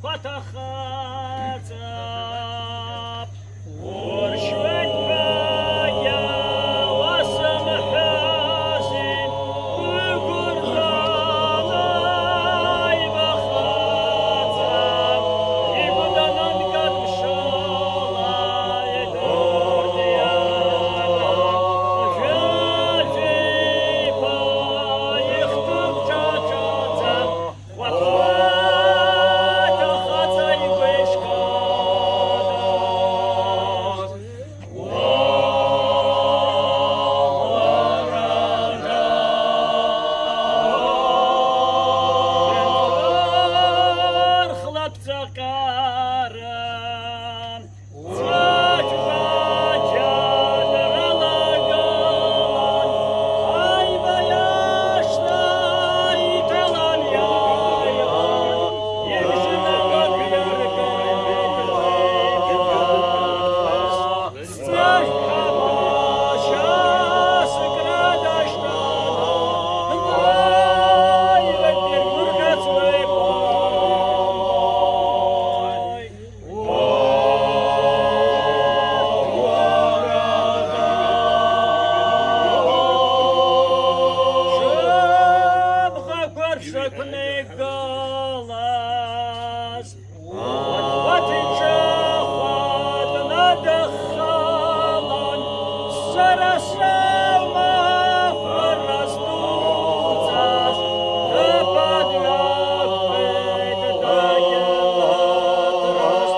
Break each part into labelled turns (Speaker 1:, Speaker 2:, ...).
Speaker 1: فتخاطب ورشوت بايا واسم حاسين وقرطان بخاطب يقولن انقد مشالله يدور ديانا جاجيبا يخطب جاجاتا Nicholas, what in Jehovah nadchalan, sarasama rastutas, depadyak ped dagelatras,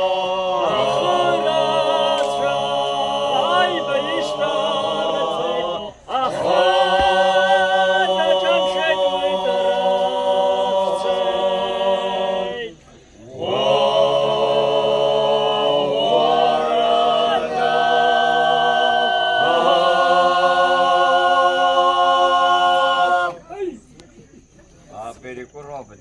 Speaker 1: achurat shai beishtarze, achad jamshed
Speaker 2: Перекур робить.